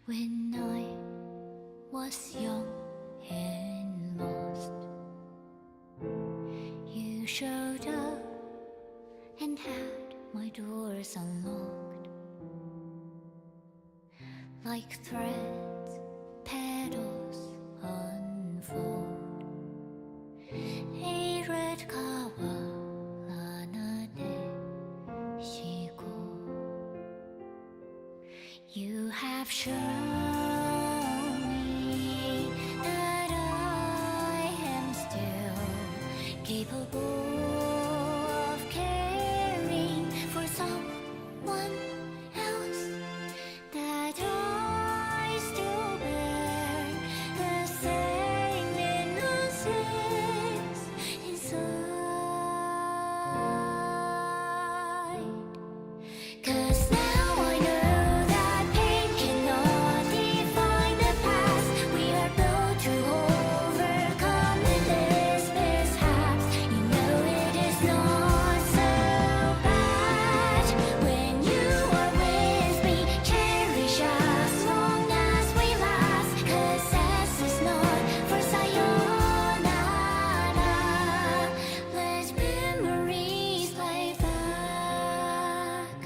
When I was young and lost, you showed up and had my doors unlocked. Like threads, petals unfold. A red 시고. You have shown me that I am still capable of caring for someone else, that I still bear the same innocence inside. 'Cause now I know that pain cannot define the past. We are built to overcome endless mishaps. You know it is not so bad when you are with me. Cherish as long as we last. 'Cause S is not for sayonara. Let memories play back.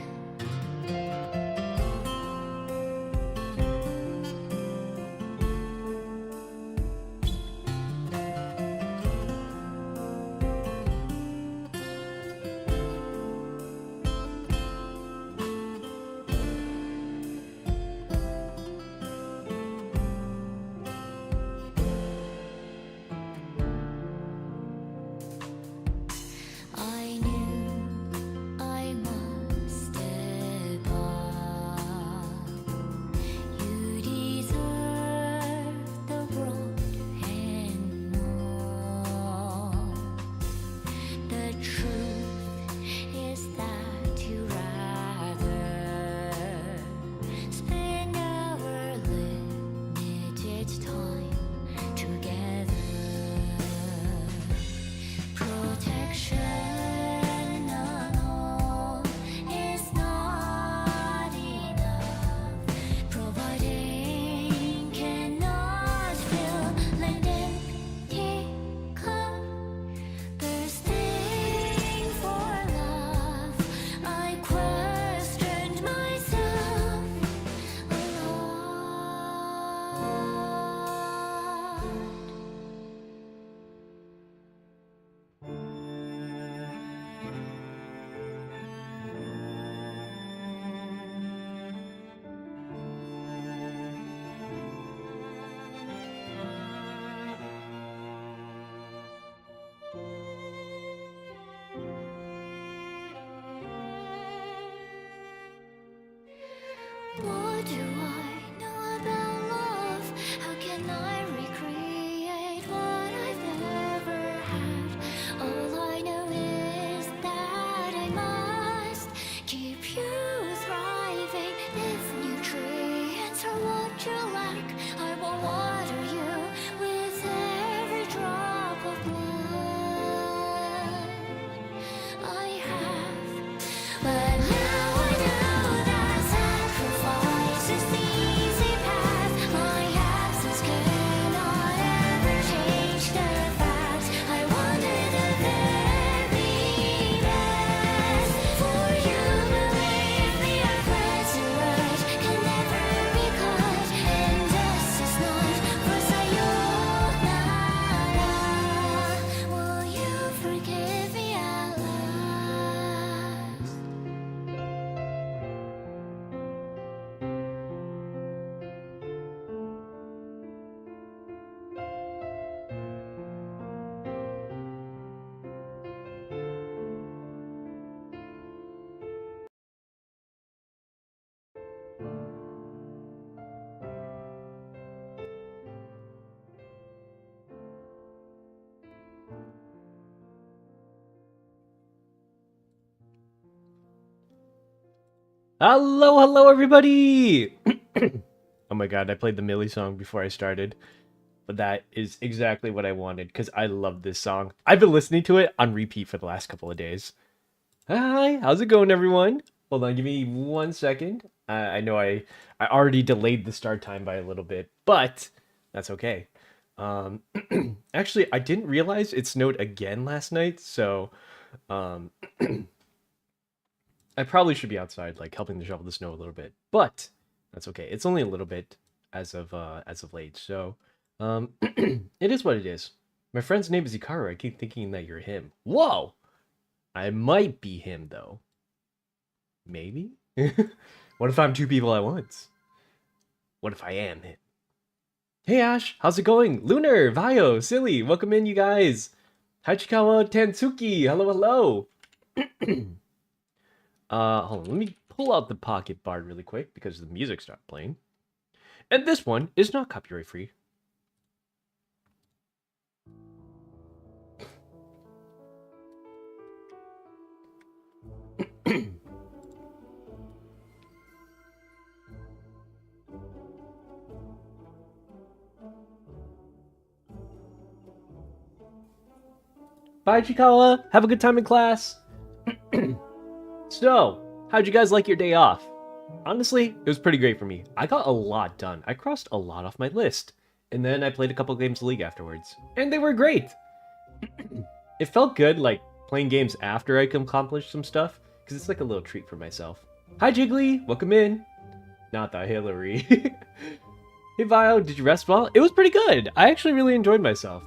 I knew I must step up. You deserve the world and more. The truth is that you rather spend our limited time together. Protection alone is not enough. Providing cannot fill an empty cup. Thirsting for love, I questioned myself a lot. What do I know about love? How can I recreate what I've never had? All I know is that I must keep you thriving. If nutrients are what you lack, I will water you with every drop of blood I have. But now I know that sacrifice is the easy path. My absence cannot ever change the facts. I wanted the very best for you. Believe me, our present words can never be cut. And this is not for sayonara. Will you forgive me at last? Hello, everybody! Oh my god, I played the Millie song before I started. But that is exactly what I wanted, because I love this song. I've been listening to it on repeat for the last couple of days. Hi, how's it going, everyone? Hold on, give me 1 second. I know I already delayed the start time by a little bit, but that's okay. Um, actually, I didn't realize it snowed again last night, so um, I probably should be outside, like helping to shovel the snow a little bit, but that's okay. It's only a little bit as of late, so it is what it is. My friend's name is Ikaru. I keep thinking that you're him. Whoa! I might be him though. Maybe? What if I'm two people at once? What if I am him? Hey Ash, how's it going? Lunar, Vio, Silly, welcome in you guys. Hachikawa Tansuki, hello, hello. Hold on, let me pull out the pocket bard really quick because the music stopped playing. And this one is not copyright free. Bye, Chikawa. Have a good time in class. So, how'd you guys like your day off? Honestly, it was pretty great for me. I got a lot done. I crossed a lot off my list. And then I played a couple games of League afterwards. And they were great. It felt good, like, playing games after I accomplished some stuff. Because it's like a little treat for myself. Hi, Jiggly. Welcome in. Not the Hillary. Hey, Vio. Did you rest well? It was pretty good. I actually really enjoyed myself.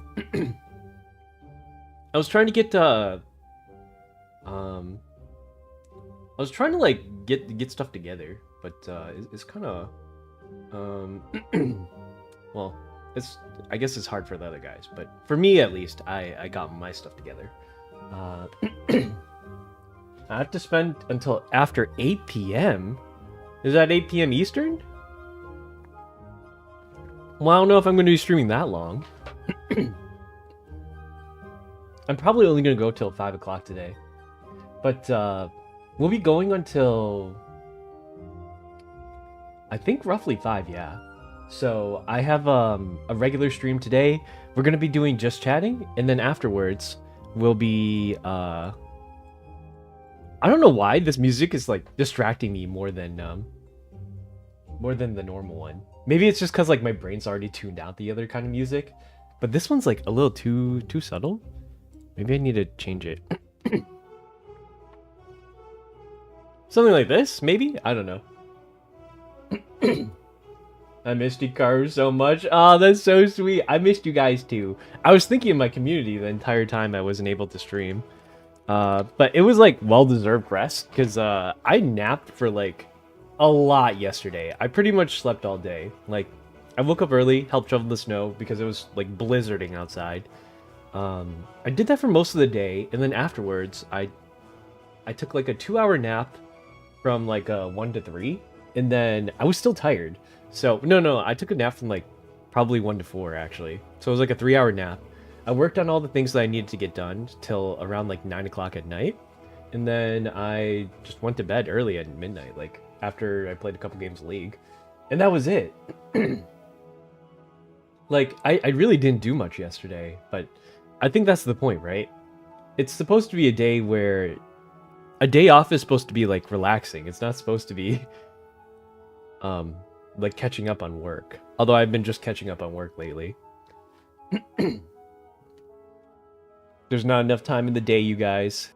I was trying to get I was trying to like get stuff together, but it's kind of well, I guess it's hard for the other guys, but for me at least, I got my stuff together. I have to spend until after 8 p.m. Is that 8 p.m. Eastern? Well, I don't know if I'm going to be streaming that long. I'm probably only going to go till 5 o'clock today. But we'll be going until, I think, roughly 5, yeah. So I have a regular stream today. We're going to be doing just chatting. And then afterwards, we'll be... I don't know why this music is like distracting me more than the normal one. Maybe it's just because like my brain's already tuned out the other kind of music. But this one's like a little too subtle. Maybe I need to change it. Something like this, maybe? I don't know. I missed Ikaru so much. Oh, that's so sweet. I missed you guys too. I was thinking of my community the entire time I wasn't able to stream. But it was like well-deserved rest because I napped for like a lot yesterday. I pretty much slept all day. Like, I woke up early, helped shovel the snow because it was like blizzarding outside. I did that for most of the day, and then afterwards, I took like a 2-hour nap from like 1 to 3, and then I was still tired. So, no, I took a nap from like probably 1 to 4 actually. So it was like a 3-hour nap. I worked on all the things that I needed to get done till around like 9 o'clock at night, and then I just went to bed early at midnight, like after I played a couple games of League, and that was it. Like, I really didn't do much yesterday, but I think that's the point, right? It's supposed to be a day where... A day off is supposed to be, like, relaxing. It's not supposed to be, like, catching up on work. Although I've been just catching up on work lately. There's not enough time in the day, you guys.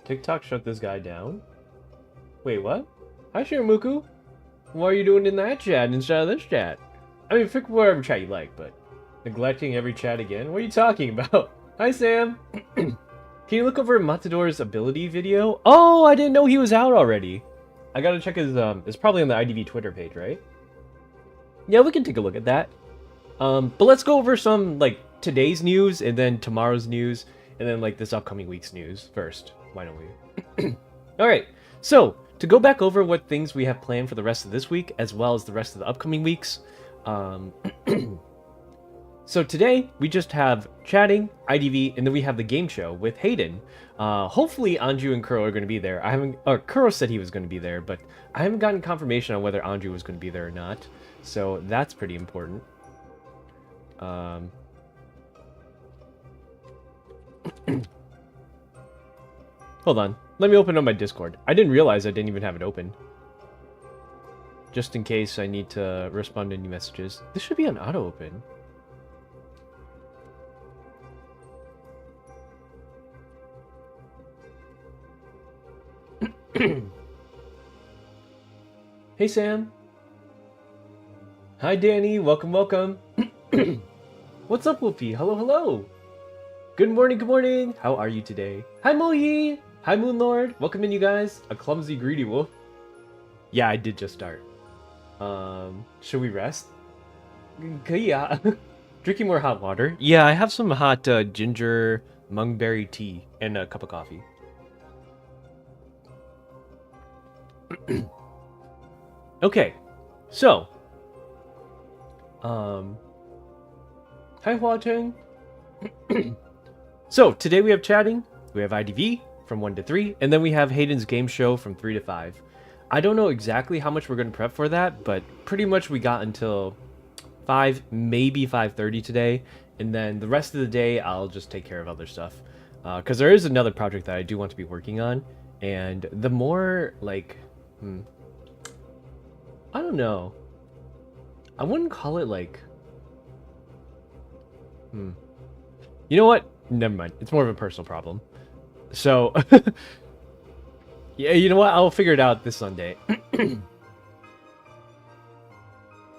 TikTok shut this guy down? Wait, what? Hi, Shiramuku. What are you doing in that chat instead of this chat? I mean, pick whatever chat you like, but neglecting every chat again? What are you talking about? Hi, Sam. Can you look over Matador's ability video? Oh, I didn't know he was out already. I gotta check his, it's probably on the IDV Twitter page, right? Yeah, we can take a look at that. But let's go over some, like, today's news, and then tomorrow's news, and then, like, this upcoming week's news first. Why don't we? Alright, so, to go back over what things we have planned for the rest of this week, as well as the rest of the upcoming weeks, so today, we just have chatting, IDV, and then we have the game show with Hayden. Hopefully Anju and Kuro are going to be there. Kuro said he was going to be there, but I haven't gotten confirmation on whether Anju was going to be there or not, so that's pretty important. Hold on. Let me open up my Discord. I didn't realize I didn't even have it open. Just in case I need to respond to any messages. This should be an auto open. Hey Sam. Hi Danny, welcome, welcome. What's up, Whoopi? Hello, hello. Good morning, good morning. How are you today? Hi Moyi. Hi Moonlord. Welcome in, you guys. A clumsy, greedy wolf. Yeah, I did just start. Should we rest? Yeah. Drinking more hot water. Yeah, I have some hot ginger mungberry tea and a cup of coffee. Okay, so hi Huateng. So today we have chatting, we have IDV from 1 to 3, and then we have Hayden's game show from 3 to 5. I don't know exactly how much we're going to prep for that, but pretty much we got until 5, maybe 5:30 today, and then the rest of the day I'll just take care of other stuff. Because there is another project that I do want to be working on, and the more, like, I don't know. I wouldn't call it like... You know what? Never mind. It's more of a personal problem. So... yeah, you know what? I'll figure it out this Sunday.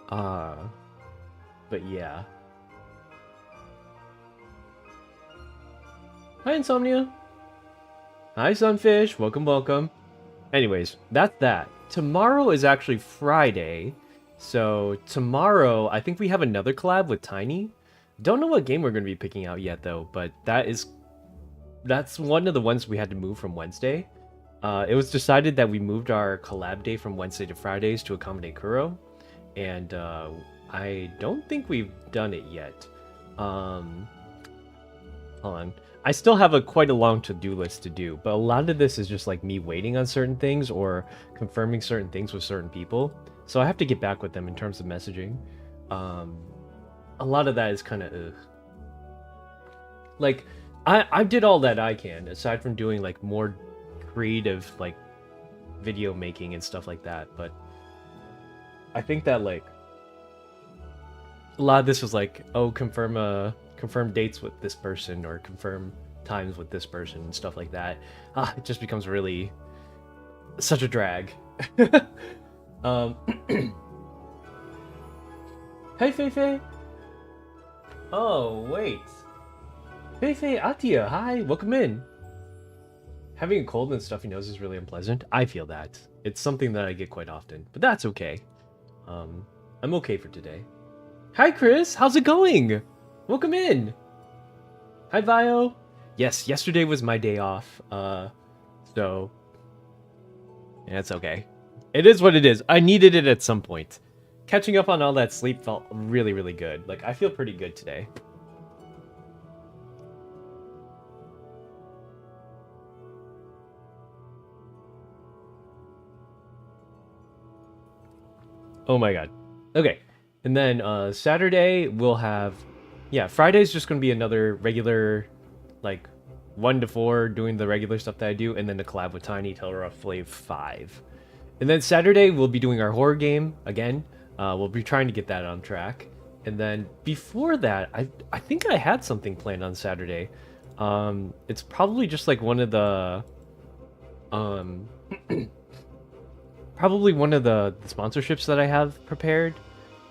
But yeah. Hi, Insomnia. Hi, Sunfish. Welcome, welcome. Anyways, that's that. Tomorrow is actually Friday, so tomorrow I think we have another collab with Tiny. Don't know what game we're going to be picking out yet though, but that's one of the ones we had to move from Wednesday. It was decided that we moved our collab day from Wednesday to Fridays to accommodate Kuro, and I don't think we've done it yet. Hold on. I still have quite a long to-do list to do, but a lot of this is just like me waiting on certain things or confirming certain things with certain people. So I have to get back with them in terms of messaging. A lot of that is kind of like I did all that I can aside from doing like more creative like video making and stuff like that. But I think that like a lot of this was like, oh, confirm dates with this person or confirm times with this person and stuff like that. It just becomes really such a drag. Hey Feifei. Oh wait, Feifei Atia, hi, welcome in. Having a cold and stuffy nose is really unpleasant. I feel that. It's something that I get quite often, but that's okay. I'm okay for today. Hi Chris, how's it going? Welcome in. Hi Vio. Yes, yesterday was my day off. So yeah, it's okay. It is what it is. I needed it at some point. Catching up on all that sleep felt really, really good. Like, I feel pretty good today. Oh my god. Okay. And then Saturday we'll have... Yeah, Friday's just going to be another regular, like, 1 to 4 doing the regular stuff that I do, and then the collab with Tiny till roughly 5. And then Saturday we'll be doing our horror game again. We'll be trying to get that on track. And then before that, I think I had something planned on Saturday. It's probably just like one of the... probably one of the sponsorships that I have prepared.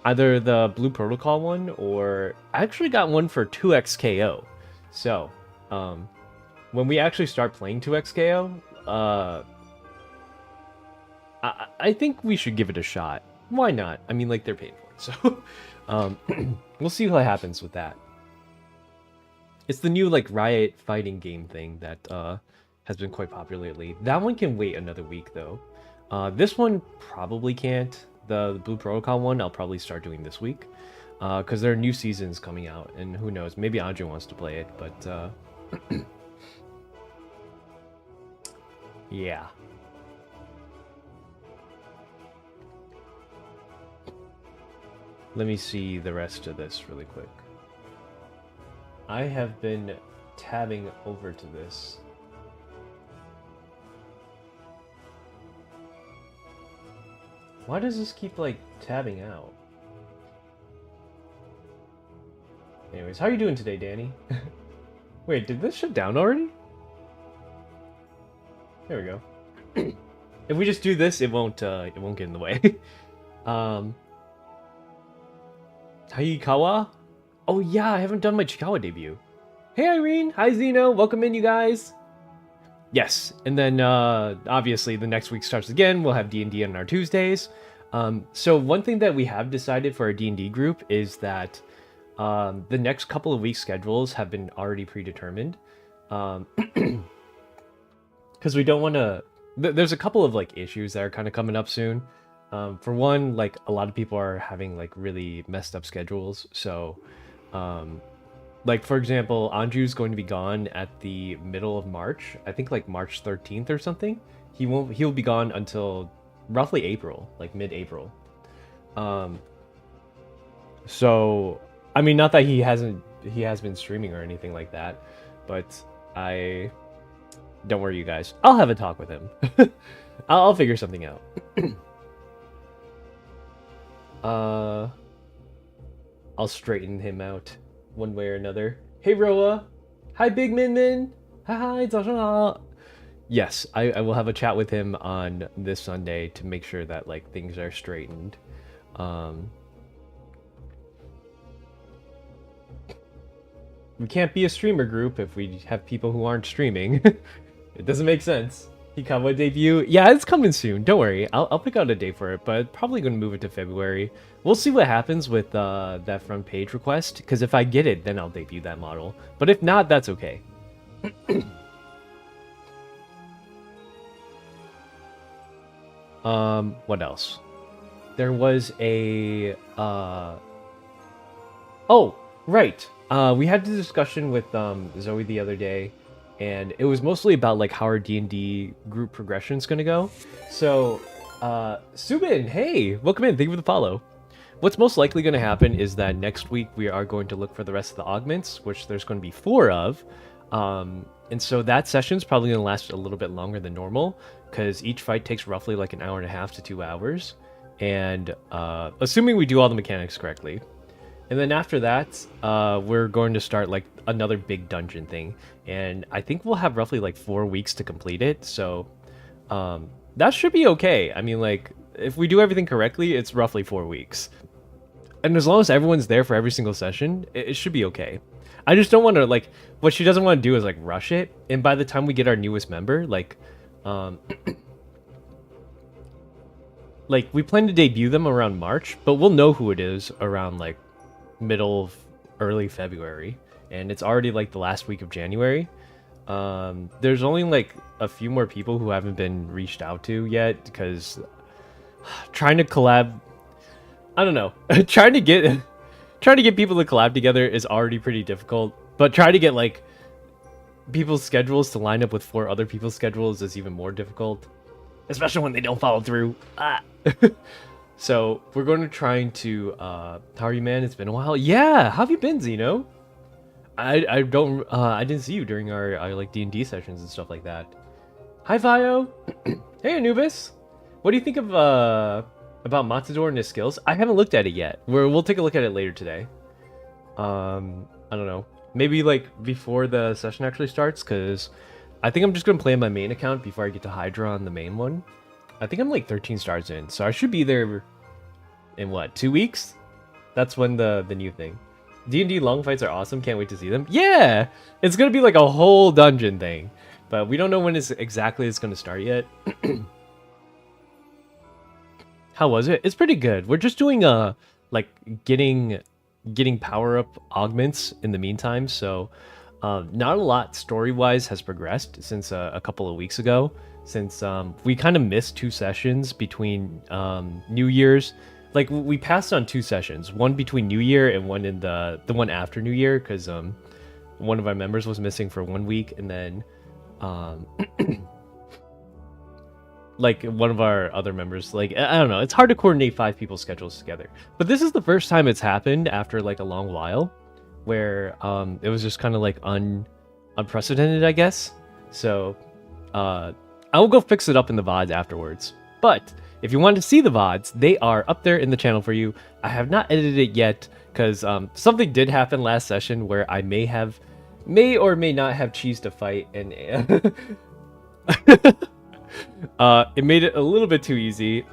Either the Blue Protocol one, or I actually got one for 2XKO. So, when we actually start playing 2XKO, I think we should give it a shot. Why not? I mean, like, they're paid for it, so we'll see what happens with that. It's the new, like, Riot fighting game thing that has been quite popular lately. That one can wait another week, though. This one probably can't. The Blue Protocol one, I'll probably start doing this week. Because there are new seasons coming out, and who knows, maybe Andre wants to play it, but... yeah. Let me see the rest of this really quick. I have been tabbing over to this. Why does this keep, like, tabbing out? Anyways, how are you doing today, Danny? Wait, did this shut down already? There we go. If we just do this, it won't get in the way. Hayikawa? Oh yeah, I haven't done my Chikawa debut. Hey Irene, hi Zeno, welcome in you guys. Yes, and then obviously the next week starts again. We'll have D&D on our Tuesdays. So one thing that we have decided for our D&D group is that the next couple of weeks' schedules have been already predetermined. Because we don't want to... There's a couple of like issues that are kind of coming up soon. For one, like a lot of people are having like really messed up schedules. So, like for example, Anju's going to be gone at the middle of March. I think like March 13th or something. He'll be gone until roughly April, like mid-April. So I mean, not that he has been streaming or anything like that, but don't worry, you guys. I'll have a talk with him. I'll figure something out. I'll straighten him out one way or another. Hey, Roa. Hi, Big Min Min. Hi, 早上好. Yes, I will have a chat with him on this Sunday to make sure that like things are straightened. We can't be a streamer group if we have people who aren't streaming. It doesn't make sense. Hikawa debut? Yeah, it's coming soon. Don't worry. I'll pick out a date for it, but probably going to move it to February. We'll see what happens with that front page request, because if I get it, then I'll debut that model. But if not, that's okay. What else? There was a... Oh, right. We had the discussion with Zoe the other day, and it was mostly about like how our D&D group progression is going to go. So, Subin, hey, welcome in. Thank you for the follow. What's most likely going to happen is that next week we are going to look for the rest of the augments, which there's going to be 4 of. And so that session's probably going to last a little bit longer than normal, because each fight takes roughly like an hour and a half to 2 hours. And assuming we do all the mechanics correctly. And then after that, we're going to start like another big dungeon thing. And I think we'll have roughly like 4 weeks to complete it. So that should be okay. I mean, like, if we do everything correctly, it's roughly 4 weeks. And as long as everyone's there for every single session, it should be okay. I just don't want to, like, what she doesn't want to do is, like, rush it. And by the time we get our newest member, like, like, we plan to debut them around March, but we'll know who it is around, like, middle of early February. And it's already, like, the last week of January. There's only, like, a few more people who haven't been reached out to yet, because trying to collab... I don't know. trying to get people to collab together is already pretty difficult, but trying to get like people's schedules to line up with 4 other people's schedules is even more difficult, especially when they don't follow through. So we're going to try to how are you, man? It's been a while. Yeah, how have you been, Zeno? I didn't see you during our like D&D sessions and stuff like that. Hi Vio. Hey Anubis, what do you think of about Matador and his skills? I haven't looked at it yet. We'll take a look at it later today. I don't know. Maybe like before the session actually starts, because I think I'm just gonna play on my main account before I get to Hydra on the main one. I think I'm like 13 stars in, so I should be there in what, 2 weeks? That's when the new thing. D&D long fights are awesome. Can't wait to see them. Yeah, it's gonna be like a whole dungeon thing, but we don't know when it's gonna start yet. How was it? It's pretty good. We're just doing like getting power up augments in the meantime, so not a lot story wise has progressed since a couple of weeks ago, since we kind of missed 2 sessions between New Year's. Like we passed on 2 sessions, one between New Year and one in the one after New Year, because one of our members was missing for 1 week, and then like one of our other members, like, I don't know, it's hard to coordinate 5 people's schedules together. But this is the first time it's happened after like a long while. where it was just kind of like unprecedented, I guess. So I will go fix it up in the VODs afterwards. But if you want to see the VODs, they are up there in the channel for you. I have not edited it yet because something did happen last session where I may or may not have cheesed a fight, and it made it a little bit too easy.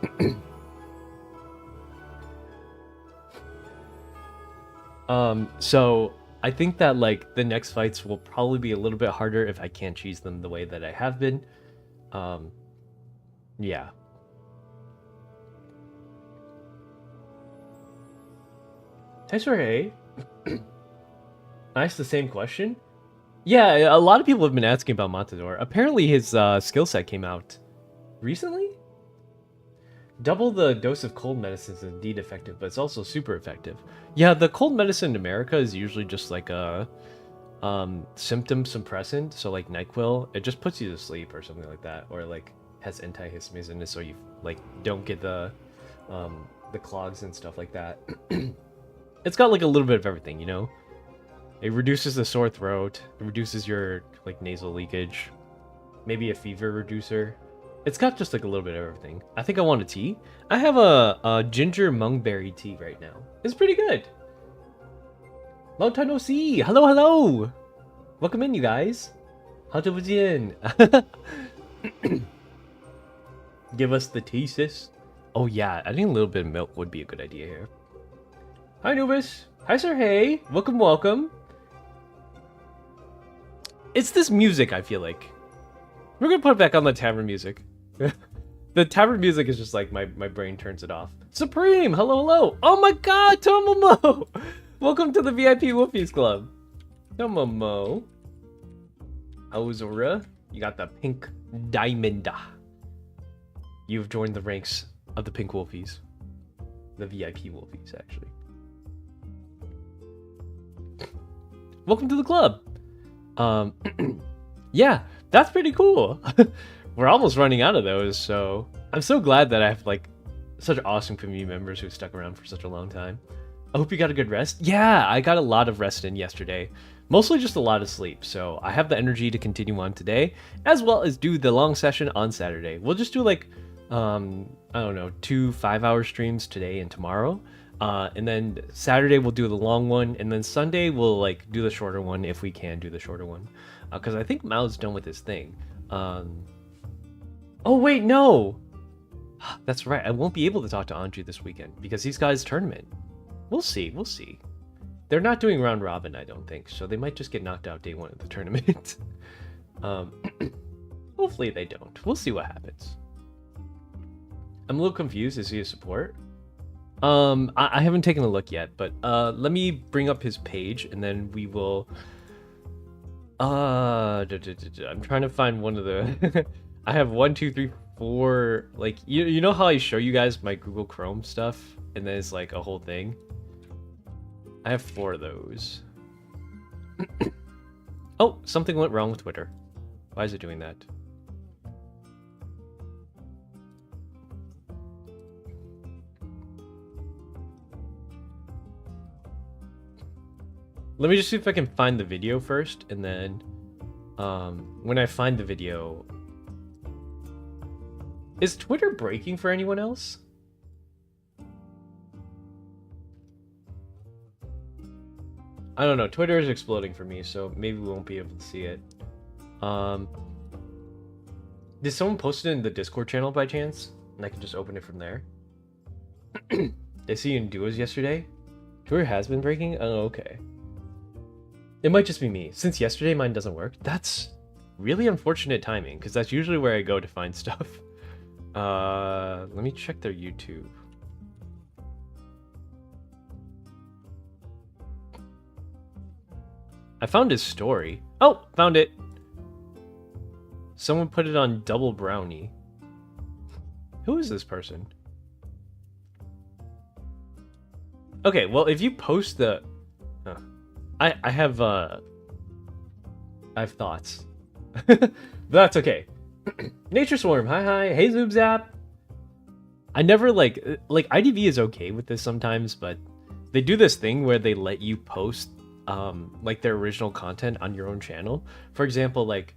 So I think that like the next fights will probably be a little bit harder if I can't cheese them the way that I have been. Yeah. Thanks for hey. Nice, the same question. Yeah, a lot of people have been asking about Matador. Apparently his skill set came out recently? Double the dose of cold medicine is indeed effective, but it's also super effective. Yeah, the cold medicine in America is usually just like a symptom suppressant, so like NyQuil. It just puts you to sleep or something like that, or like has antihistamines in it, so you like don't get the clogs and stuff like that. It's got like a little bit of everything, you know? It reduces the sore throat, it reduces your like nasal leakage, maybe a fever reducer. It's got just like a little bit of everything. I think I want a tea. I have a ginger mungberry tea right now. It's pretty good. Long time no see. Hello, hello. Welcome in, you guys. How's-it-in? Give us the tea, sis. Oh yeah, I think a little bit of milk would be a good idea here. Hi, Nubis. Hi, Sir Hey. Welcome, welcome. It's this music, I feel like. We're gonna put it back on the tavern music. The tavern music is just like my brain turns it off. Supreme, hello, hello. Oh my god, Tomomo. Welcome to the VIP Wolfies Club. Tomomo. Ozora, you got the pink diamond. You've joined the ranks of the pink Wolfies. The VIP Wolfies, actually. Welcome to the club. Yeah, that's pretty cool. We're almost running out of those, so I'm so glad that I have like such awesome community members who stuck around for such a long time. I hope you got a good rest. Yeah, I got a lot of rest in yesterday. Mostly just a lot of sleep, so I have the energy to continue on today, as well as do the long session on Saturday. We'll just do like, I don't know, 2 5-hour streams today and tomorrow. And then Saturday we'll do the long one, and then Sunday we'll like do the shorter one if we can do the shorter one. Because I think Mao's done with his thing. Oh wait, no! That's right, I won't be able to talk to Andrew this weekend because he's got his tournament. We'll see, we'll see. They're not doing round robin, I don't think, so they might just get knocked out day one of the tournament. Hopefully they don't. We'll see what happens. I'm a little confused. Is he a support? I haven't taken a look yet, but let me bring up his page and then we will... I'm trying to find one of the... I have 1, 2, 3, 4... Like, you know how I show you guys my Google Chrome stuff? And then it's like a whole thing? I have 4 of those. Oh, something went wrong with Twitter. Why is it doing that? Let me just see if I can find the video first, and then when I find the video... Is Twitter breaking for anyone else? I don't know, Twitter is exploding for me, so maybe we won't be able to see it. Did someone post it in the Discord channel by chance? And I can just open it from there? Did I see you in duos yesterday? Twitter has been breaking? Oh, okay. It might just be me. Since yesterday mine doesn't work, that's really unfortunate timing, because that's usually where I go to find stuff. Let me check their YouTube. I found his story. Oh, found it. Someone put it on Double Brownie. Who is this person? Okay, well, if you post the... I have thoughts. But that's okay. Nature Swarm, hi. Hey, Zoobzap. I never, like, IDV is okay with this sometimes, but they do this thing where they let you post like their original content on your own channel. For example, like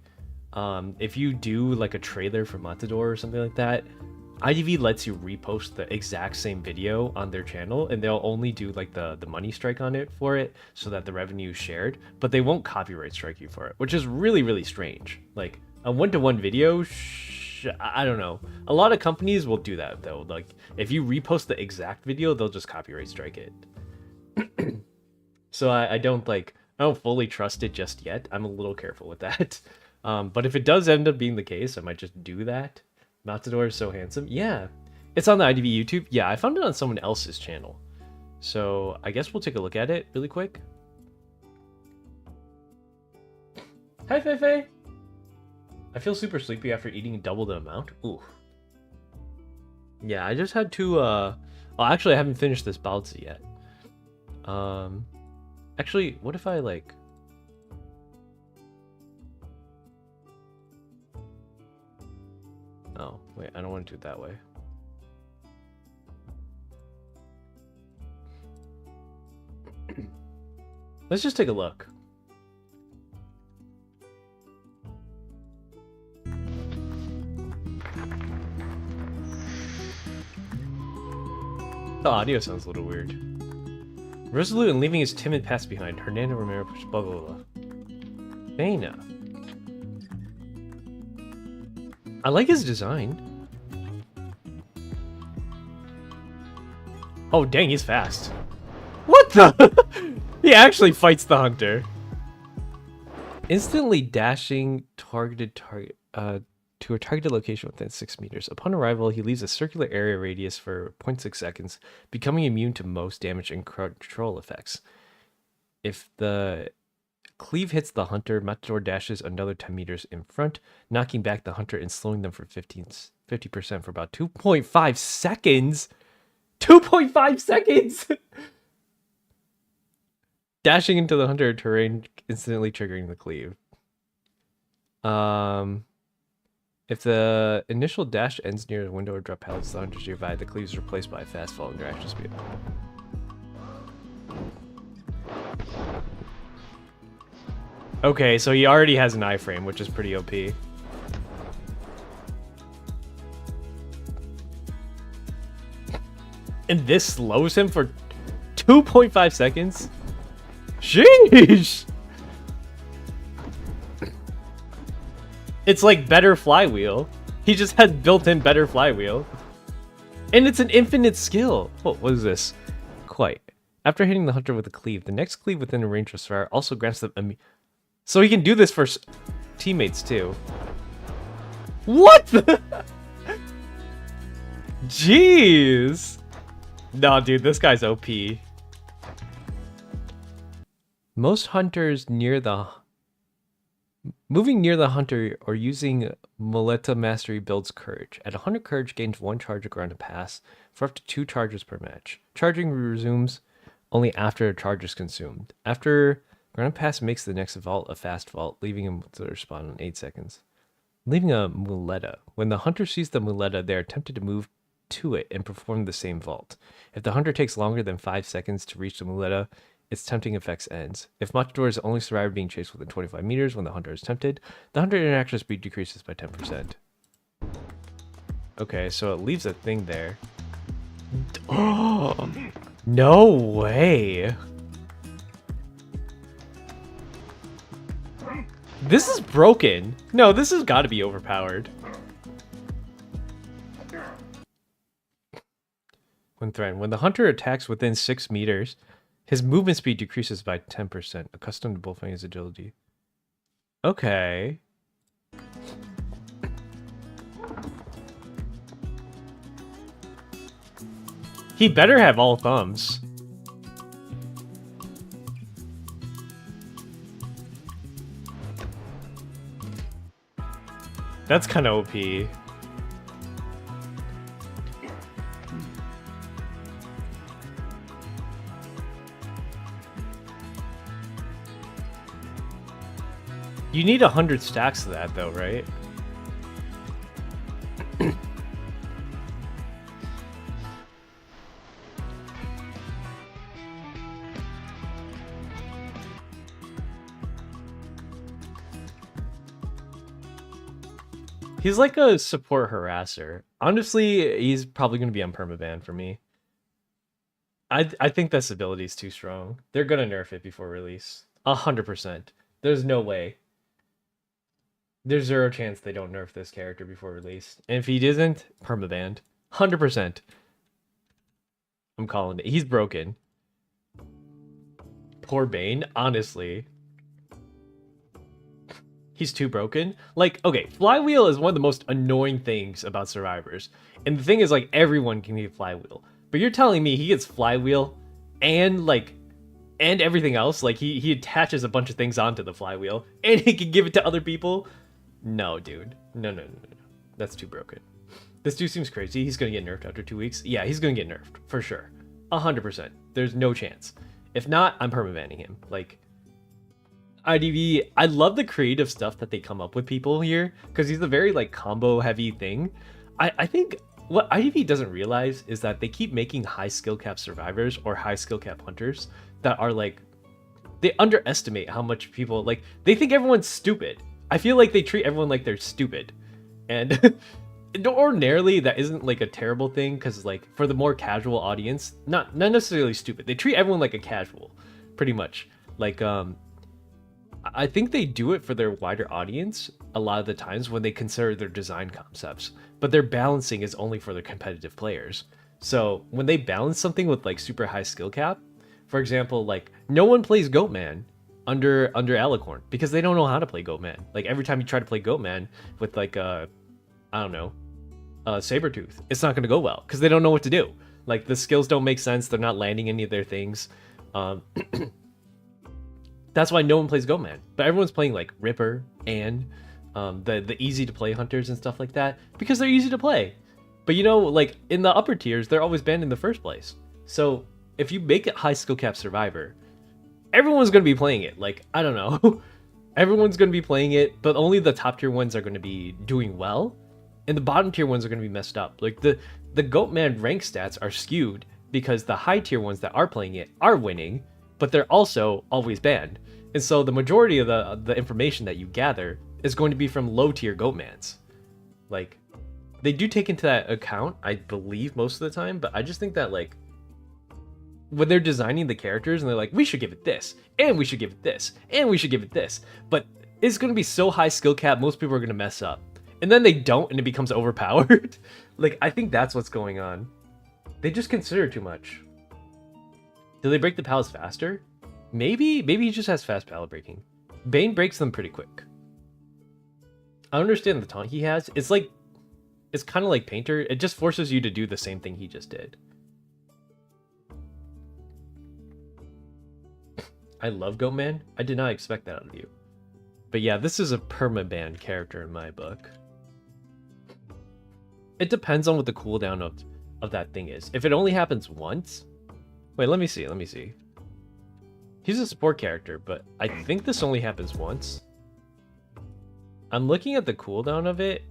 if you do like a trailer for Matador or something like that, IDV lets you repost the exact same video on their channel, and they'll only do like the money strike on it for it so that the revenue is shared, but they won't copyright strike you for it, which is really, really strange. Like a one-to-one video, I don't know. A lot of companies will do that though. Like if you repost the exact video, they'll just copyright strike it. So I don't fully trust it just yet. I'm a little careful with that. But if it does end up being the case, I might just do that. Matador is so handsome. Yeah, it's on the IDV YouTube. Yeah, I found it on someone else's channel. So I guess we'll take a look at it really quick. Hi, Feifei. I feel super sleepy after eating double the amount. Ooh. Yeah, I just had to, oh, actually, I haven't finished this baozi yet. Actually, what if I, like... Oh, wait, I don't want to do it that way. Let's just take a look. The audio sounds a little weird. Resolute and leaving his timid past behind, Hernando Romero pushed blah blah blah. Bena. I like his design. Oh dang, he's fast. What the? He actually fights the hunter. Instantly dashing to a targeted location within 6 meters. Upon arrival, he leaves a circular area radius for 0.6 seconds, becoming immune to most damage and control effects. If the cleave hits the hunter, Matador dashes another 10 meters in front, knocking back the hunter and slowing them for 50% for about 2.5 seconds. 2.5 seconds! Dashing into the hunter terrain, instantly triggering the cleave. If the initial dash ends near a window or drop pallets, the hunter's nearby, the cleave is replaced by a fast fall in action speed. Okay, so he already has an iframe, which is pretty OP. And this slows him for 2.5 seconds? Sheesh! It's like better flywheel. He just has built-in better flywheel. And it's an infinite skill. Oh, what is this? Quite. After hitting the hunter with a cleave, the next cleave within a range of fire also grants them so he can do this for teammates too. What the? Jeez. Nah, dude, this guy's OP. Most hunters moving near the hunter or using Muleta Mastery builds courage. At 100 courage, gains 1 charge of ground and pass for up to 2 charges per match. Charging resumes only after a charge is consumed. After ground and pass makes the next vault a fast vault, leaving him to respawn in 8 seconds. Leaving a Muleta. When the hunter sees the Muleta, they are tempted to move to it and perform the same vault. If the hunter takes longer than 5 seconds to reach the Muleta, its tempting effects ends. If Matador is the only survivor being chased within 25 meters when the hunter is tempted, the hunter interaction speed decreases by 10%. Okay, so it leaves a thing there. Oh, no way! This is broken. No, this has got to be overpowered. When threatened, when the hunter attacks within 6 meters, his movement speed decreases by 10%, accustomed to bullfighting his agility. Okay. He better have all thumbs. That's kind of OP. You need 100 stacks of that though, right? He's like a support harasser. Honestly, he's probably going to be on permaban for me. I think this ability is too strong. They're going to nerf it before release. 100%. There's no way. There's zero chance they don't nerf this character before release. And if he doesn't, permabanned. 100%. I'm calling it. He's broken. Poor Bane, honestly. He's too broken. Like, okay, Flywheel is one of the most annoying things about Survivors. And the thing is, like, everyone can get Flywheel. But you're telling me he gets Flywheel and, like, and everything else? Like, he attaches a bunch of things onto the Flywheel and he can give it to other people? No, dude. No. That's too broken. This dude seems crazy. He's gonna get nerfed after 2 weeks. Yeah, he's gonna get nerfed, for sure. 100%. There's no chance. If not, I'm permabanning him. Like, IDV, I love the creative stuff that they come up with people here, because he's a very, like, combo-heavy thing. I think what IDV doesn't realize is that they keep making high skill cap survivors or high skill cap hunters that are, like, they underestimate how much people, like, they think everyone's stupid. I feel like they treat everyone like they're stupid. And ordinarily, that isn't, like, a terrible thing, because, like, for the more casual audience, not necessarily stupid. They treat everyone like a casual, pretty much. Like, I think they do it for their wider audience a lot of the times when they consider their design concepts, but their balancing is only for their competitive players. So when they balance something with, like, super high skill cap, for example, like, no one plays Goatman under Alicorn because they don't know how to play Goatman. Like, every time you try to play Goatman with, like, I don't know, Sabretooth, it's not going to go well because they don't know what to do. Like, the skills don't make sense. They're not landing any of their things. That's why no one plays Goatman, but everyone's playing, like, Ripper and the easy to play hunters and stuff like that because they're easy to play. But, you know, like, in the upper tiers, they're always banned in the first place. So if you make it high skill cap Survivor, everyone's going to be playing it. Like, I don't know. Everyone's going to be playing it, but only the top tier ones are going to be doing well, and the bottom tier ones are going to be messed up. Like, the Goatman rank stats are skewed because the high tier ones that are playing it are winning, but they're also always banned. And so the majority of the information that you gather is going to be from low tier Goatmans. Like, they do take into that account, I believe, most of the time, but I just think that, like, when they're designing the characters and they're like, we should give it this, and we should give it this, and we should give it this, but it's going to be so high skill cap, most people are going to mess up. And then they don't, and it becomes overpowered. Like, I think that's what's going on. They just consider too much. Do they break the pals faster? Maybe he just has fast pallet breaking. Bane breaks them pretty quick. I understand the taunt he has. It's like, it's kind of like Painter. It just forces you to do the same thing he just did. I love Goatman. I did not expect that out of you. But yeah, this is a permaban character in my book. It depends on what the cooldown of that thing is. If it only happens once... Wait, let me see. He's a support character, but I think this only happens once. I'm looking at the cooldown of it.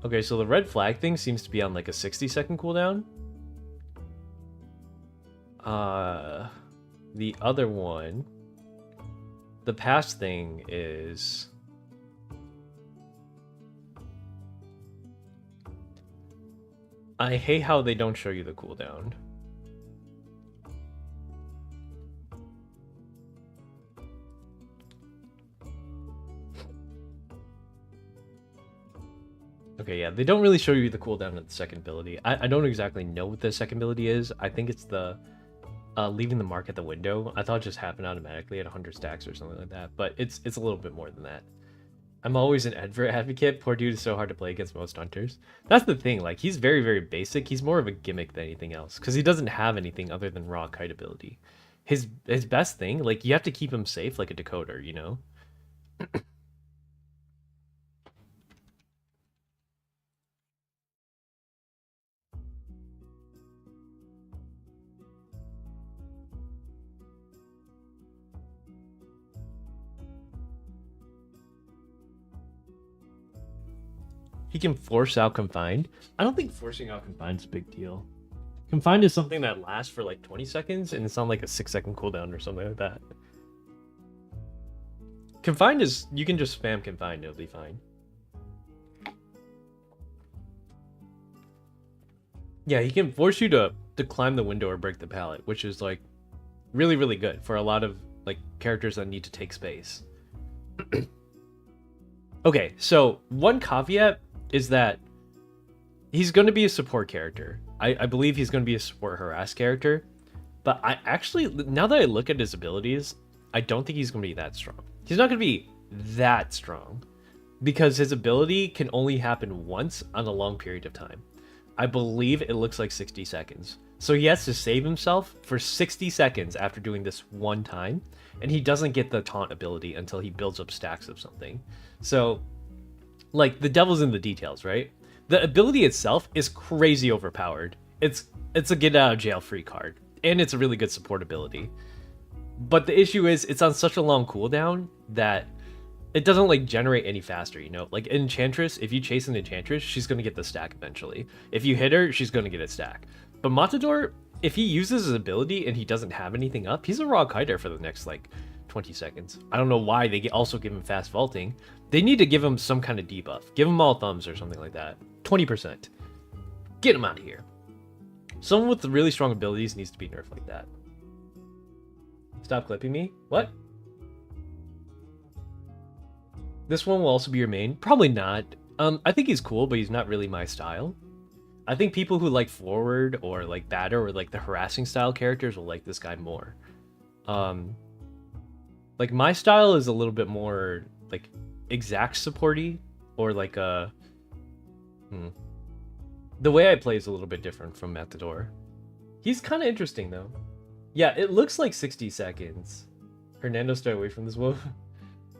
Okay, so the red flag thing seems to be on, like, a 60-second cooldown. The other one, the pass thing is... I hate how they don't show you the cooldown. Okay, yeah, they don't really show you the cooldown of the second ability. I don't exactly know what the second ability is. I think it's the leaving the mark at the window. I thought it just happened automatically at 100 stacks or something like that, but it's a little bit more than that. I'm always an Edver advocate. Poor dude is so hard to play against most hunters. That's the thing, like, he's very, very basic. He's more of a gimmick than anything else, because he doesn't have anything other than raw kite ability. His best thing, like, you have to keep him safe like a decoder, you know? He can force out Confined. I don't think forcing out Confined is a big deal. Confined is something that lasts for like 20 seconds, and it's on like a 6-second cooldown or something like that. Confined is, you can just spam confined, it'll be fine. Yeah, he can force you to climb the window or break the pallet, which is like really, really good for a lot of like characters that need to take space. Okay, so one caveat is that he's going to be a support character. I believe he's going to be a support harass character, but I actually, now that I look at his abilities, I don't think he's going to be that strong. He's not going to be that strong because his ability can only happen once on a long period of time. I believe it looks like 60 seconds. So he has to save himself for 60 seconds after doing this one time, and he doesn't get the taunt ability until he builds up stacks of something. So, like, the devil's in the details, right? The ability itself is crazy overpowered. It's a get out of jail free card, and it's a really good support ability. But the issue is it's on such a long cooldown that it doesn't like generate any faster, you know? Like Enchantress, if you chase an Enchantress, she's gonna get the stack eventually. If you hit her, she's gonna get a stack. But Matador, if he uses his ability and he doesn't have anything up, he's a raw kiter for the next like 20 seconds. I don't know why they also give him fast vaulting. They need to give him some kind of debuff. Give him all thumbs or something like that. 20%. Get him out of here. Someone with really strong abilities needs to be nerfed like that. Stop clipping me? What? This one will also be your main? Probably not. I think he's cool, but he's not really my style. I think people who like forward or like batter or like the harassing style characters will like this guy more. Like my style is a little bit more like exact supporty or like the way I play is a little bit different from Matador. He's kind of interesting though. Yeah, it looks like 60 seconds. Hernando, stay away from this wolf.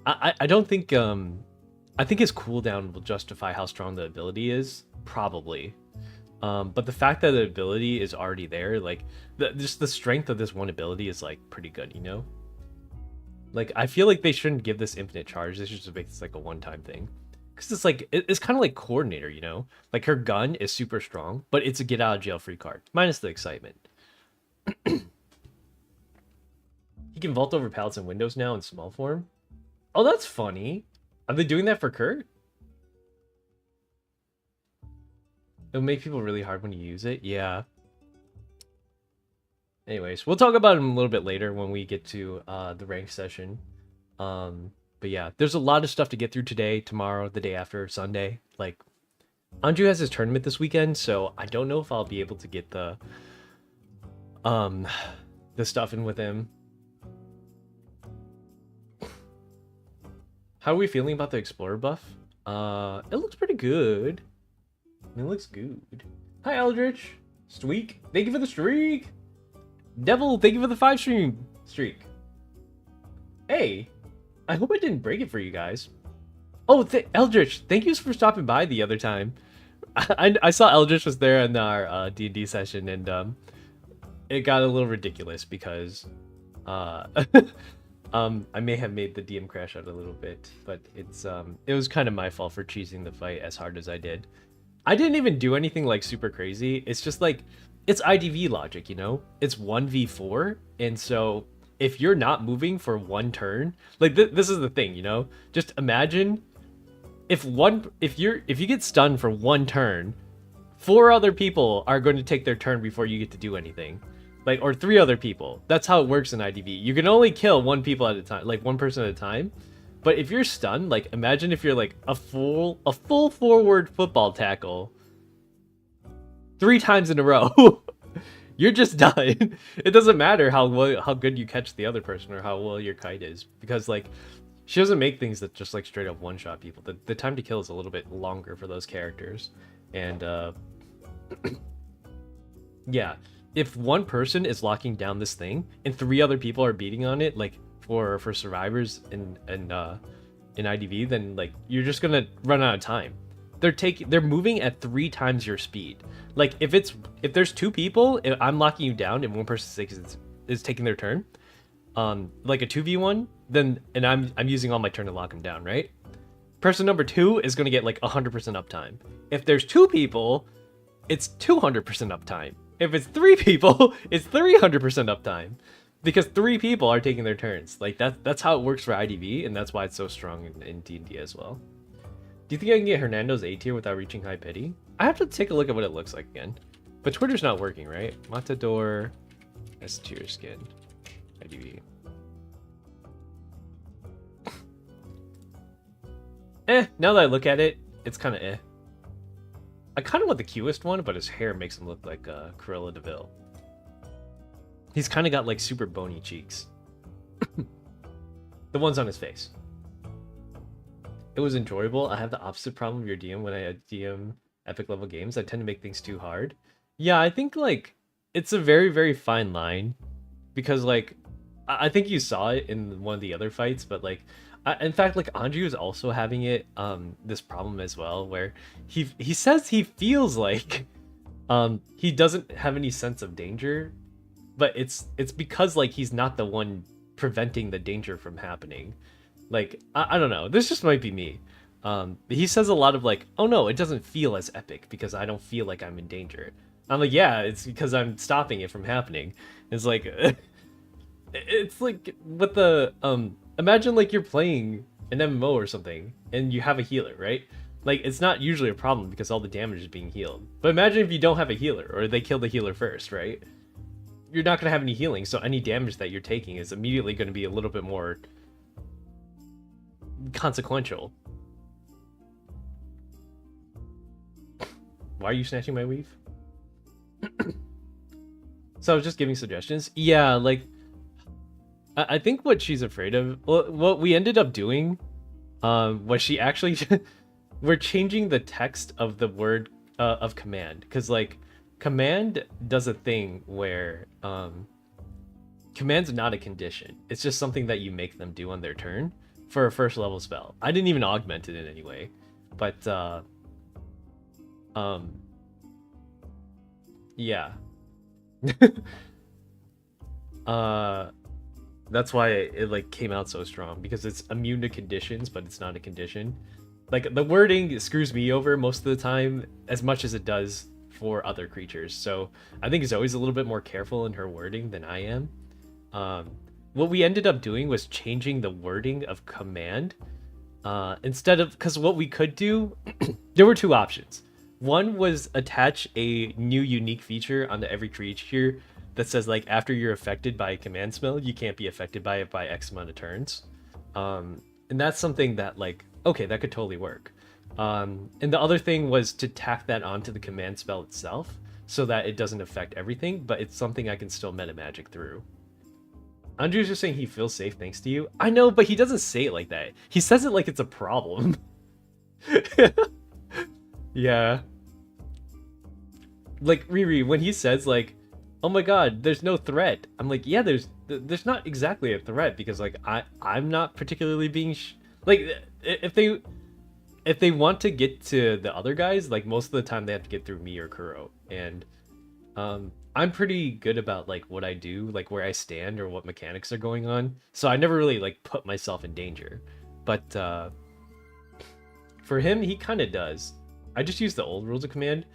I don't think I think his cooldown will justify how strong the ability is, probably. But the fact that the ability is already there, like just the strength of this one ability is like pretty good, you know? Like I feel like they shouldn't give this infinite charge. They should just make this like a one-time thing. Cause it's like it's kind of like Coordinator, you know? Like her gun is super strong, but it's a get out of jail free card, minus the excitement. He can vault over pallets and windows now in small form. Oh, that's funny. Are they doing that for Kurt? It'll make people really hard when you use it. Yeah. Anyways, we'll talk about him a little bit later when we get to the rank session. But yeah, there's a lot of stuff to get through today, tomorrow, the day after, Sunday. Like, Anju has his tournament this weekend, so I don't know if I'll be able to get the stuff in with him. How are we feeling about the Explorer buff? It looks pretty good. I mean, it looks good. Hi, Eldritch. Streak. Thank you for the streak. Devil, thank you for the 5-stream streak. Hey, I hope I didn't break it for you guys. Oh, Eldritch, thank you for stopping by the other time. I saw Eldritch was there in our D&D session, and it got a little ridiculous because I may have made the DM crash out a little bit, but it was kind of my fault for cheesing the fight as hard as I did. I didn't even do anything like super crazy. It's just like, it's IDV logic, you know? It's 1v4, and so if you're not moving for one turn, like this is the thing, you know? Just imagine if you get stunned for one turn, 4 other people are going to take their turn before you get to do anything. Like, or 3 other people. That's how it works in IDV. You can only kill one people at a time, like one person at a time. But if you're stunned, like imagine if you're like a full forward football tackle 3 times in a row. You're just done. It doesn't matter how good you catch the other person or how well your kite is, because like she doesn't make things that just like straight up one-shot people. The time to kill is a little bit longer for those characters. And yeah, if one person is locking down this thing and 3 other people are beating on it, like for survivors in IDV, then like you're just gonna run out of time. They're moving at 3 times your speed. Like if there's 2 people, if I'm locking you down and one person is taking their turn, like a 2v1, then and I'm using all my turn to lock them down, right? Person number 2 is gonna get like 100% uptime. If there's 2 people, it's 200% uptime. If it's 3 people, it's 300% uptime. Because 3 people are taking their turns. Like, that's how it works for IDV, and that's why it's so strong in D&D as well. Do you think I can get Hernando's A tier without reaching high pity? I have to take a look at what it looks like again. But Twitter's not working, right? Matador, S tier skin, IDV. Now that I look at it, it's kind of eh. I kind of want the cutest one, but his hair makes him look like Cruella de Vil. He's kind of got like super bony cheeks. The ones on his face. It was enjoyable. I have the opposite problem of your DM when I DM epic level games. I tend to make things too hard. Yeah, I think like it's a very, very fine line. Because like, I think you saw it in one of the other fights, but like, in fact, like Andrew is also having it, this problem as well, where he says he feels like, he doesn't have any sense of danger, but it's because like he's not the one preventing the danger from happening. Like, I don't know, this just might be me. He says a lot of like, oh no, it doesn't feel as epic because I don't feel like I'm in danger. I'm like, yeah, it's because I'm stopping it from happening. It's like, it's like with the, imagine like you're playing an MMO or something and you have a healer, right? Like, it's not usually a problem because all the damage is being healed. But imagine if you don't have a healer or they kill the healer first, right? You're not going to have any healing, so any damage that you're taking is immediately going to be a little bit more consequential. Why are you snatching my weave? So I was just giving suggestions. Yeah, like, I think what she's afraid of, well, what we ended up doing, was she actually, we're changing the text of the word of command, because like command does a thing where command's not a condition. It's just something that you make them do on their turn for a first level spell. I didn't even augment it in any way, but yeah. That's why it like came out so strong, because it's immune to conditions, but it's not a condition. Like, the wording screws me over most of the time as much as it does for other creatures. So I think it's always a little bit more careful in her wording than I am. What we ended up doing was changing the wording of command. Instead of, because what we could do, there were 2 options. One was attach a new unique feature onto every creature that says like, after you're affected by a command spell, you can't be affected by it by X amount of turns. And that's something that like, okay, that could totally work. And the other thing was to tack that onto the command spell itself so that it doesn't affect everything, but it's something I can still meta magic through. Andrew's just saying he feels safe thanks to you. I know, but he doesn't say it like that. He says it like it's a problem. Yeah. Like, Riri, when he says like, oh my god, there's no threat. I'm like, yeah, there's not exactly a threat, because like I'm not particularly being like, if they want to get to the other guys, like most of the time they have to get through me or Kuro, and I'm pretty good about like what I do, like where I stand or what mechanics are going on, so I never really like put myself in danger. But for him, he kind of does. I just use the old rules of command.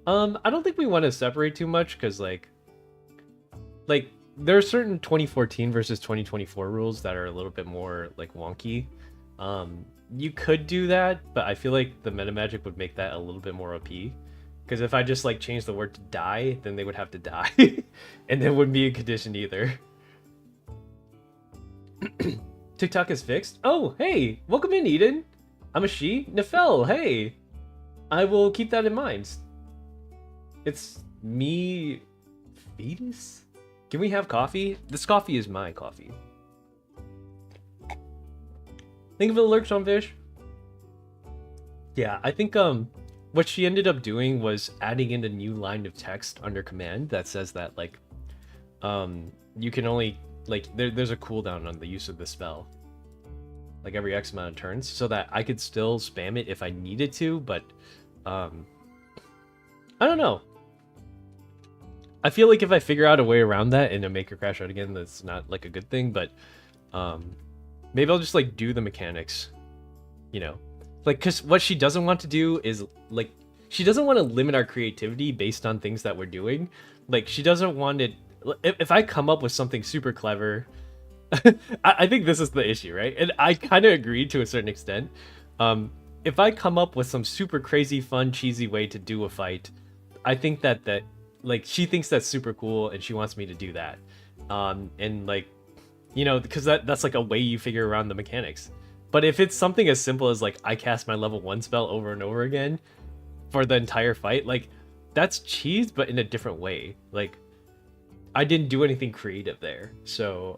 I don't think we want to separate too much, because like there are certain 2014 versus 2024 rules that are a little bit more like wonky. You could do that, but I feel like the meta magic would make that a little bit more OP. Because if I just like change the word to die, then they would have to die, and it wouldn't be a condition either. TikTok is fixed. Oh, hey, welcome in, Eden. I'm a she. Nefel, hey. I will keep that in mind. It's me, fetus. Can we have coffee? This coffee is my coffee. Think of it, lurks on fish. Yeah, I think what she ended up doing was adding in a new line of text under command that says that like you can only like there's a cooldown on the use of the spell, like every X amount of turns, so that I could still spam it if I needed to, but I don't know. I feel like if I figure out a way around that and make her crash out again, that's not like a good thing, but maybe I'll just like do the mechanics, you know, like, because what she doesn't want to do is like, she doesn't want to limit our creativity based on things that we're doing. Like, she doesn't want it. If I come up with something super clever, I think this is the issue, right? And I kind of agree to a certain extent. If I come up with some super crazy, fun, cheesy way to do a fight, I think that like, she thinks that's super cool and she wants me to do that. And like, you know, because that's like a way you figure around the mechanics. But if it's something as simple as like I cast my level 1 spell over and over again for the entire fight, like, that's cheese, but in a different way. Like, I didn't do anything creative there, so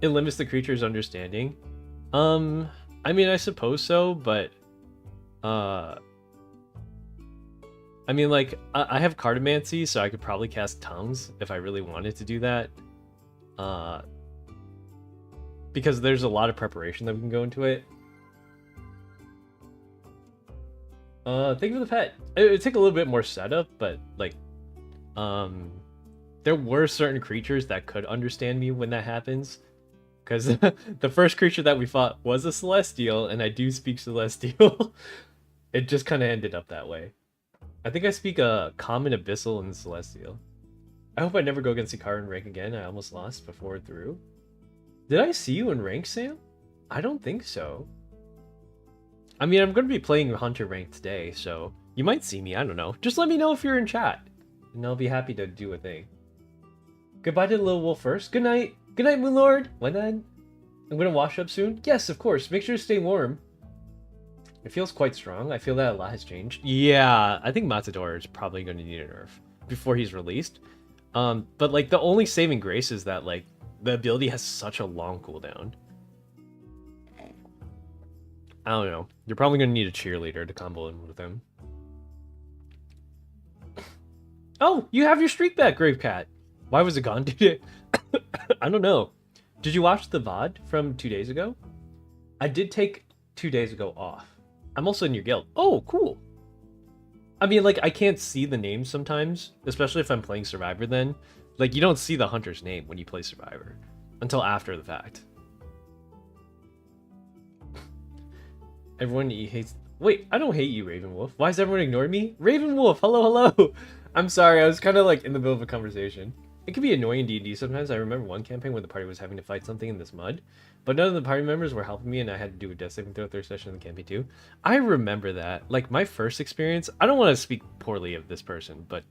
it limits the creature's understanding. I mean, I suppose so, but I mean, like, I have Cartomancy, so I could probably cast Tongues if I really wanted to do that. Because there's a lot of preparation that we can go into it. Thank you for the pet. It would take a little bit more setup, but, like, there were certain creatures that could understand me when that happens. Because the first creature that we fought was a Celestial, and I do speak Celestial. It just kind of ended up that way. I think I speak a Common, Abyssal, and Celestial. I hope I never go against Ikaru in rank again. I almost lost before through. Did I see you in rank, Sam? I don't think so. I mean, I'm going to be playing Hunter rank today, so you might see me. I don't know. Just let me know if you're in chat, and I'll be happy to do a thing. Goodbye to the little wolf first. Good night. Good night, Moonlord. When then? I'm going to wash up soon. Yes, of course. Make sure to stay warm. It feels quite strong. I feel that a lot has changed. Yeah, I think Matador is probably going to need a nerf before he's released. But, like, the only saving grace is that, like, the ability has such a long cooldown. I don't know. You're probably going to need a cheerleader to combo in with him. Oh, you have your streak back, Gravecat. Why was it gone today? I don't know. Did you watch the VOD from 2 days ago? I did take 2 days ago off. I'm also in your guild. Oh, cool. I mean, like, I can't see the names sometimes, especially if I'm playing Survivor then. Like, you don't see the hunter's name when you play Survivor until after the fact. Everyone hates... Wait, I don't hate you, Ravenwolf. Why is everyone ignoring me? Ravenwolf, hello, hello. I'm sorry, I was kind of, like, in the middle of a conversation. It can be annoying in D&D sometimes. I remember one campaign where the party was having to fight something in this mud, but none of the party members were helping me, and I had to do a death saving throw third session in the campaign too. I remember that. Like, my first experience... I don't want to speak poorly of this person, but,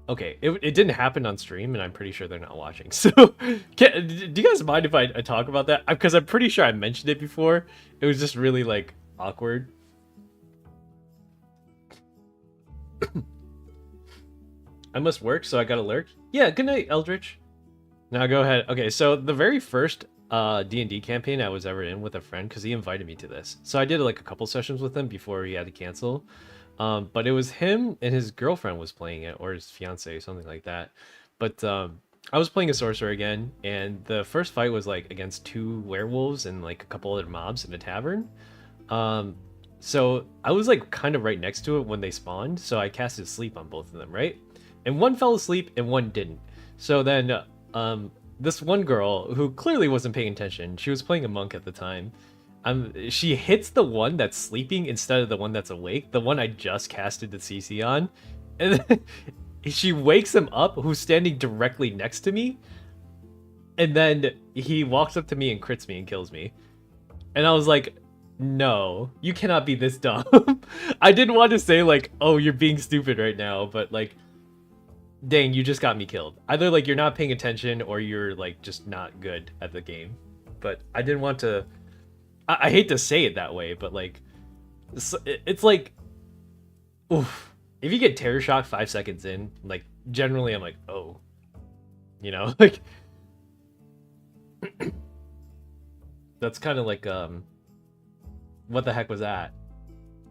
okay, it didn't happen on stream, and I'm pretty sure they're not watching. So, do you guys mind if I talk about that? Because I'm pretty sure I mentioned it before. It was just really, like, awkward. I must work, so I gotta lurk. Yeah, good night, Eldritch. Now go ahead. Okay, so the very first D&D campaign I was ever in with a friend, because he invited me to this. So I did, like, a couple sessions with him before he had to cancel. But it was him and his girlfriend was playing it, or his fiance, something like that. But I was playing a sorcerer again, and the first fight was like against 2 werewolves and like a couple other mobs in a tavern. So I was like kind of right next to it when they spawned, so I casted sleep on both of them, right? And one fell asleep and one didn't. So then this one girl who clearly wasn't paying attention, she was playing a monk at the time. She hits the one that's sleeping instead of the one that's awake, the one I just casted the CC on, and then she wakes him up, who's standing directly next to me, and then he walks up to me and crits me and kills me. And I was like, no, you cannot be this dumb. I didn't want to say like, oh, you're being stupid right now, but like, dang, you just got me killed. Either like you're not paying attention or you're like just not good at the game. But I didn't want to... I hate to say it that way, but like, it's like, oof. If you get terror shock 5 seconds in, like, generally I'm like, oh, you know, like, that's kind of like, what the heck was that?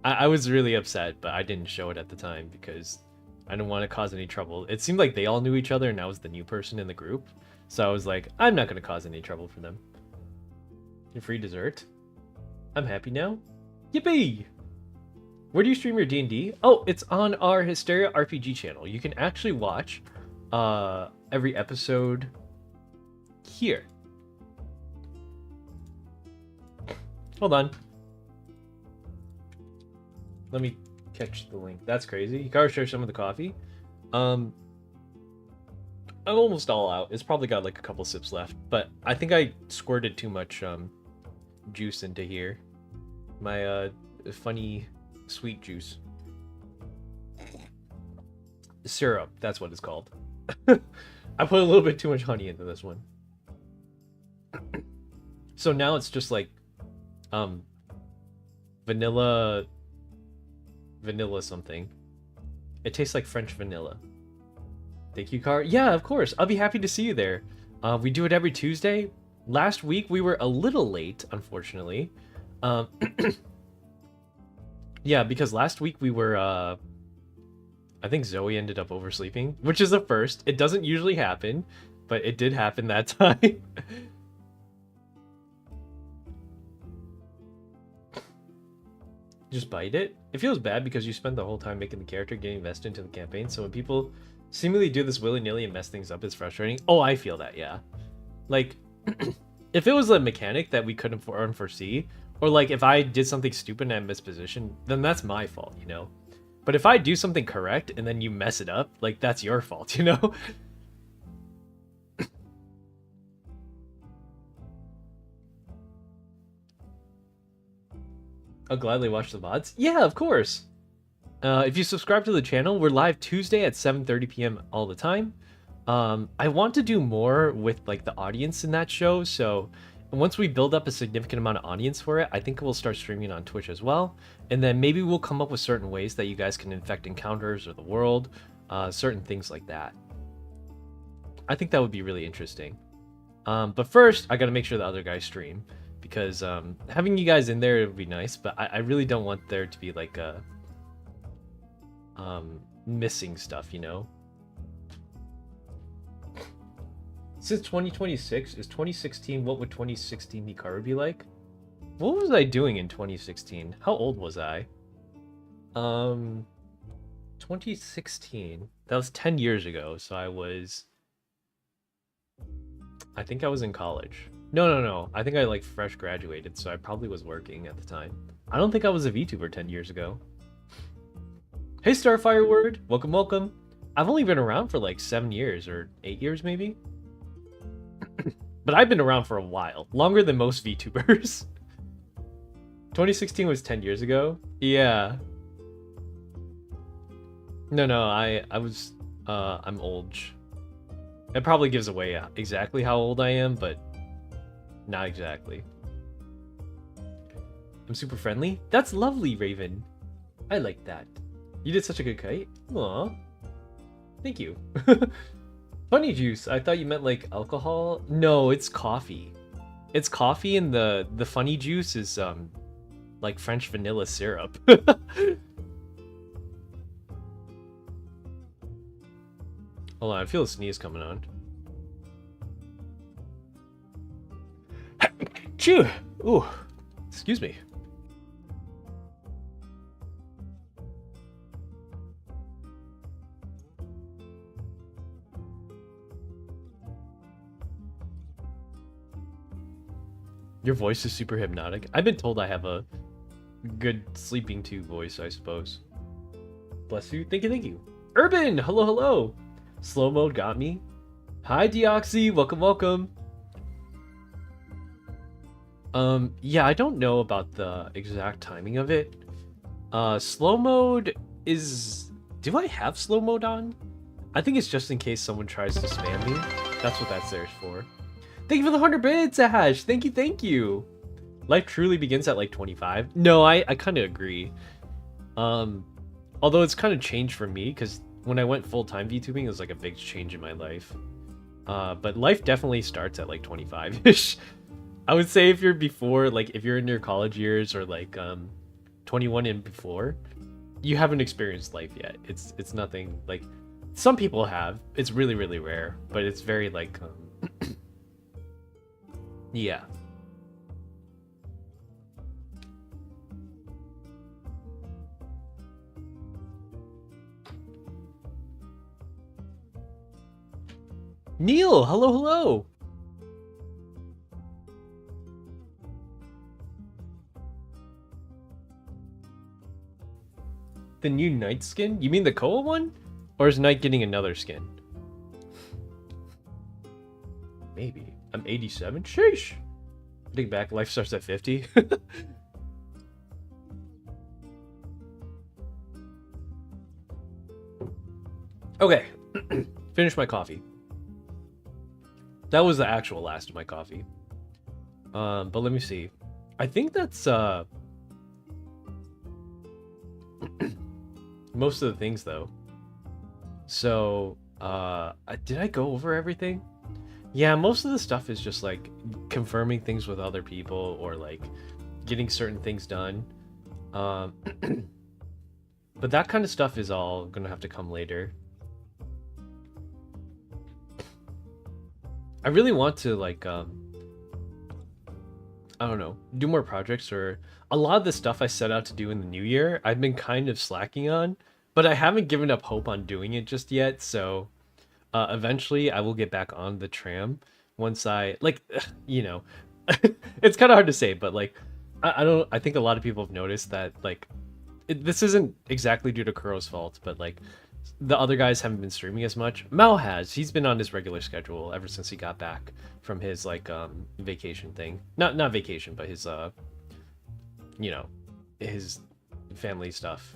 I was really upset, but I didn't show it at the time because I didn't want to cause any trouble. It seemed like they all knew each other and I was the new person in the group. So I was like, I'm not going to cause any trouble for them. Your free dessert. I'm happy now. Yippee! Where do you stream your D&D? Oh, it's on our Hysteria RPG channel. You can actually watch every episode here. Hold on. Let me catch the link. That's crazy. Hikaru shares some of the coffee. I'm almost all out. It's probably got like a couple sips left, but I think I squirted too much juice into here. My funny sweet juice. Syrup, that's what it's called. I put a little bit too much honey into this one. So now it's just like vanilla something. It tastes like French vanilla. Thank you, Car. Yeah, of course. I'll be happy to see you there. We do it every Tuesday. Last week we were a little late, unfortunately. Yeah, because last week we were I think Zoe ended up oversleeping, which is a first. It doesn't usually happen, but it did happen that time. Just bite it. It feels bad because you spent the whole time making the character, getting invested into the campaign, so when people seemingly do this willy-nilly and mess things up, it's frustrating. Oh, I feel that, yeah. Like, if it was a mechanic that we couldn't unforesee, or like if I did something stupid and I missed position, then that's my fault, you know? But if I do something correct and then you mess it up, like, that's your fault, you know? I'll gladly watch the VODs. Yeah, of course. If you subscribe to the channel, we're live Tuesday at 7:30 p.m. all the time. I want to do more with like the audience in that show, so once we build up a significant amount of audience for it, I think we'll start streaming on Twitch as well. And then maybe we'll come up with certain ways that you guys can infect encounters or the world, certain things like that. I think that would be really interesting. But first, I gotta make sure the other guys stream, because having you guys in there would be nice, but I really don't want there to be like a missing stuff, you know? Since 2026, is 2016, what would 2016 Hikaru be like? What was I doing in 2016? How old was I? 2016. That was 10 years ago, so I think I was in college. No. I think I like fresh graduated, so I probably was working at the time. I don't think I was a VTuber 10 years ago. Hey Starfire Word, welcome. I've only been around for like 7 years or 8 years maybe. But I've been around for a while, longer than most VTubers. 2016 was 10 years ago. Yeah. No, I'm old. It probably gives away exactly how old I am, but not exactly. I'm super friendly. That's lovely, Raven. I like that. You did such a good kite. Aw. Thank you. Funny juice. I thought you meant like alcohol. No, it's coffee. It's coffee, and the funny juice is like French vanilla syrup. Hold on, I feel a sneeze coming on. Chew. Ooh, excuse me. Your voice is super hypnotic. I've been told I have a good sleeping tube voice, I suppose. Bless you. Thank you. Urban! Hello. Slow mode got me. Hi, Deoxy. Welcome. Yeah, I don't know about the exact timing of it. Slow mode is... Do I have slow mode on? I think it's just in case someone tries to spam me. That's what that's there for. Thank you for the 100 bits, Ash. Thank you. Life truly begins at like 25. No, I kind of agree. Although it's kind of changed for me, because when I went full-time VTubing, it was like a big change in my life. But life definitely starts at like 25-ish. I would say if you're before, like if you're in your college years or like 21 and before, you haven't experienced life yet. It's nothing like some people have. It's really rare, but it's very like yeah. Neil, hello. The new Knight skin? You mean the Koa one? Or is Knight getting another skin? Maybe. I'm 87? Sheesh! Think back, life starts at 50. Okay. Finish my coffee. That was the actual last of my coffee. But let me see. I think that's most of the things though. So did I go over everything? Yeah, most of the stuff is just like confirming things with other people or like getting certain things done. But that kind of stuff is all gonna have to come later. I really want to like I don't know, do more projects, or a lot of the stuff I set out to do in the new year I've been kind of slacking on, but I haven't given up hope on doing it just yet. So eventually I will get back on the tram once I like you know it's kind of hard to say, but like I think a lot of people have noticed that like this isn't exactly due to Kuro's fault, but like the other guys haven't been streaming as much. Mao has. He's been on his regular schedule ever since he got back from his like vacation thing. Not vacation, but his you know, his family stuff.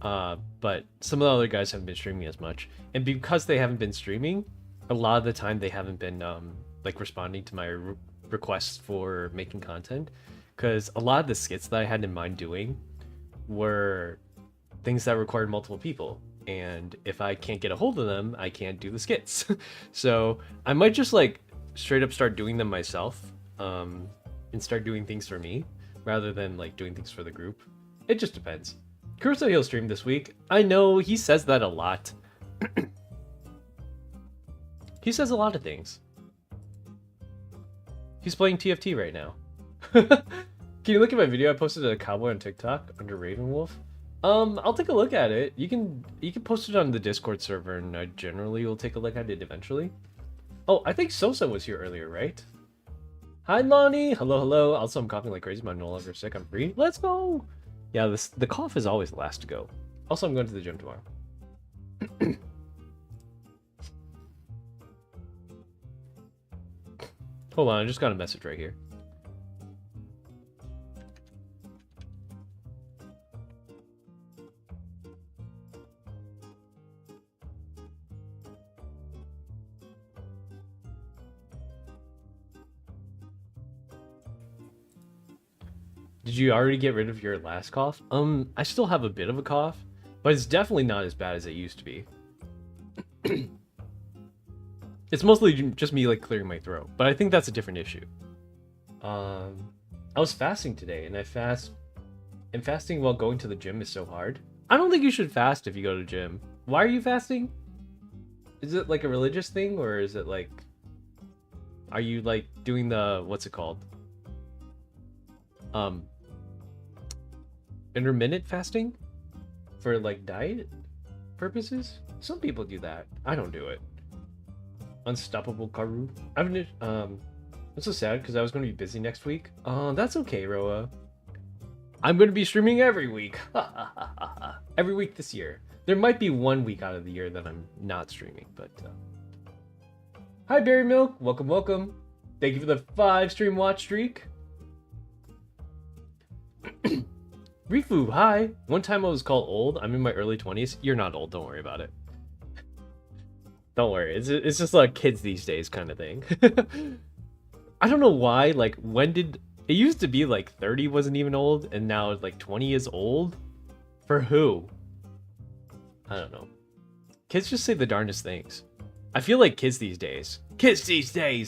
But some of the other guys haven't been streaming as much. And because they haven't been streaming, a lot of the time they haven't been like responding to my requests for making content, because a lot of the skits that I had in mind doing were things that required multiple people. And if I can't get a hold of them, I can't do the skits. So I might just like straight up start doing them myself, and start doing things for me rather than like doing things for the group. It just depends. Kuroso he'll stream this week. I know he says that a lot. He says a lot of things. He's playing TFT right now. Can you look at my video? I posted a cowboy on TikTok under Ravenwolf. I'll take a look at it. You can post it on the Discord server, and I generally will take a look at it eventually. Oh, I think Sosa was here earlier, right? Hi, Lonnie. Hello, hello. Also, I'm coughing like crazy, but I'm no longer sick. I'm free. Let's go. Yeah, the cough is always last to go. Also, I'm going to the gym tomorrow. Hold on, I just got a message right here. Did you already get rid of your last cough? I still have a bit of a cough, but it's definitely not as bad as it used to be. It's mostly just me like clearing my throat, but I think that's a different issue. I was fasting today, and and fasting while going to the gym is so hard. I don't think you should fast if you go to the gym. Why are you fasting? Is it like a religious thing, or is it like, are you like doing the, what's it called? Intermittent fasting for like diet purposes? Some people do that. I don't do it. Unstoppable Karu. I'm so sad because I was going to be busy next week. That's okay, Roa. I'm going to be streaming every week. Every week this year. There might be 1 week out of the year that I'm not streaming, but hi, Berry Milk. Welcome, welcome. Thank you for the 5 stream watch streak. Rifu, hi. One time I was called old. I'm in my early 20s. You're not old. Don't worry about it. Don't worry. It's just like kids these days kind of thing. I don't know why. Like, when did... It used to be like 30 wasn't even old, and now like 20 is old? For who? I don't know. Kids just say the darndest things. I feel like kids these days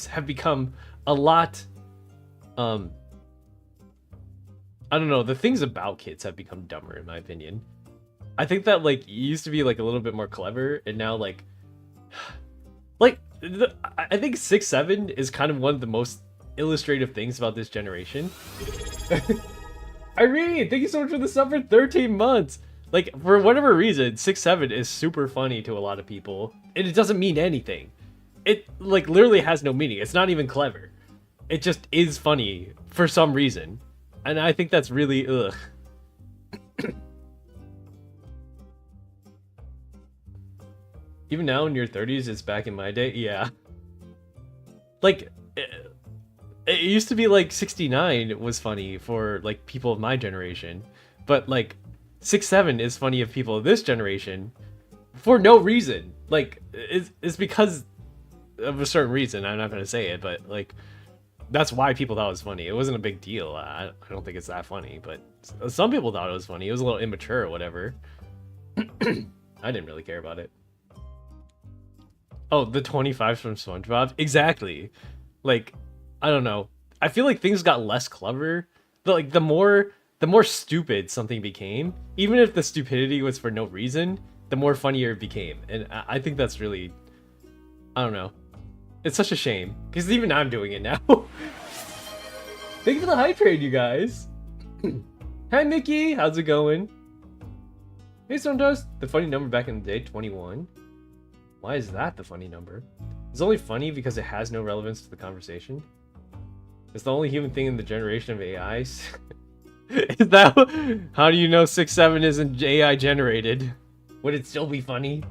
have become a lot... I don't know, the things about kids have become dumber in my opinion. I think that like it used to be like a little bit more clever, and now like I think 6-7 is kind of one of the most illustrative things about this generation. Irene, thank you so much for the sub for 13 months. Like, for whatever reason, 6-7 is super funny to a lot of people, and it doesn't mean anything. It like literally has no meaning. It's not even clever. It just is funny for some reason. And I think that's really ugh. Even now in your 30s, it's back in my day. Yeah. Like, it used to be like 69 was funny for like people of my generation, but like 6'7" is funny of people of this generation for no reason. Like, it's because of a certain reason. I'm not gonna say it, but like that's why people thought it was funny. It wasn't a big deal. I don't think it's that funny, but some people thought it was funny. It was a little immature or whatever. I didn't really care about it. Oh, the 25s from SpongeBob? Exactly. Like, I don't know. I feel like things got less clever. But like the more stupid something became, even if the stupidity was for no reason, the more funnier it became. And I think that's really, I don't know. It's such a shame. Because even I'm doing it now. Thank you for the hype trade, you guys. Hi, Mickey. How's it going? Hey, Stardust. The funny number back in the day, 21. Why is that the funny number? It's only funny because it has no relevance to the conversation. It's the only human thing in the generation of AIs. Is that how do you know 6'7" isn't AI generated? Would it still be funny?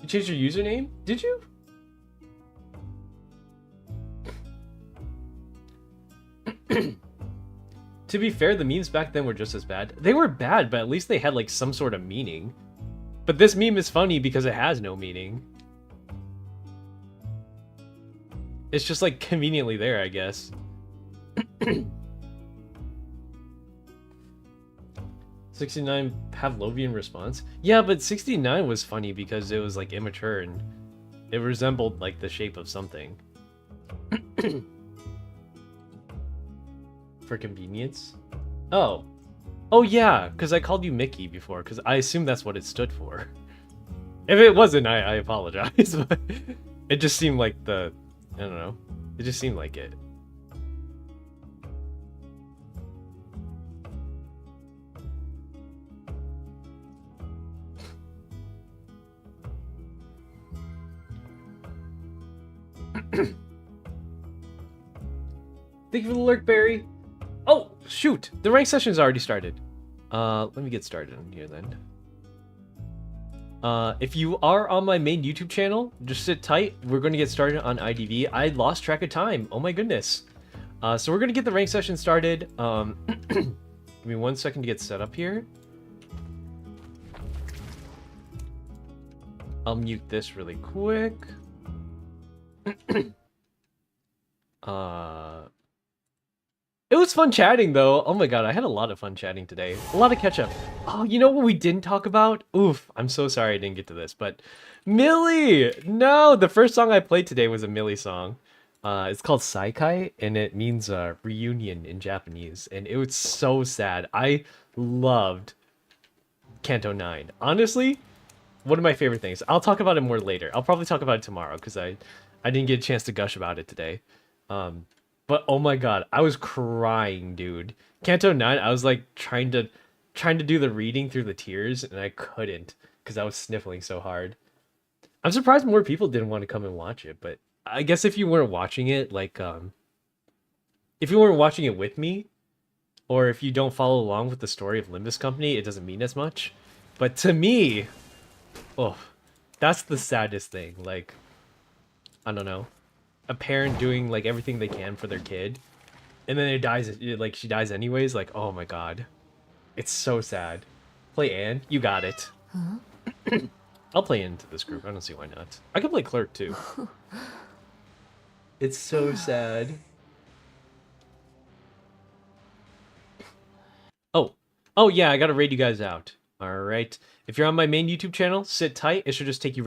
You changed your username? Did you? To be fair, the memes back then were just as bad. They were bad, but at least they had like some sort of meaning. But this meme is funny because it has no meaning. It's just like conveniently there, I guess. 69 Pavlovian response. Yeah, but 69 was funny because it was like immature and it resembled like the shape of something. For convenience? Oh. Oh yeah, because I called you Mickey before, because I assumed that's what it stood for. If it wasn't, I apologize, but it just seemed like I don't know. It just seemed like it. Thank you for the lurk, Barry. Oh, shoot. The rank session's already started. Let me get started on here then. If you are on my main YouTube channel, just sit tight. We're going to get started on IDV. I lost track of time. Oh my goodness. So we're going to get the rank session started. Give me 1 second to get set up here. I'll mute this really quick. It was fun chatting, though. Oh my god, I had a lot of fun chatting today. A lot of catch-up. Oh, you know what we didn't talk about? Oof, I'm so sorry I didn't get to this, but... Millie! No, the first song I played today was a Millie song. It's called Saikai, and it means reunion in Japanese, and it was so sad. I loved Kanto 9. Honestly, one of my favorite things. I'll talk about it more later. I'll probably talk about it tomorrow, because I didn't get a chance to gush about it today. But oh my god, I was crying, dude. Kanto 9, I was like trying to do the reading through the tears, and I couldn't because I was sniffling so hard. I'm surprised more people didn't want to come and watch it, but I guess if you weren't watching it, like, if you weren't watching it with me, or if you don't follow along with the story of Limbus Company, it doesn't mean as much. But to me, oh, that's the saddest thing. Like, I don't know. A parent doing like everything they can for their kid, and then it dies, like she dies anyways. Like, oh my god, it's so sad. Play Anne, you got it. Huh? I'll play into this group. I don't see why not. I can play Clerk too. It's so sad. Oh yeah, I gotta raid you guys out. All right, if you're on my main YouTube channel, sit tight. It should just take you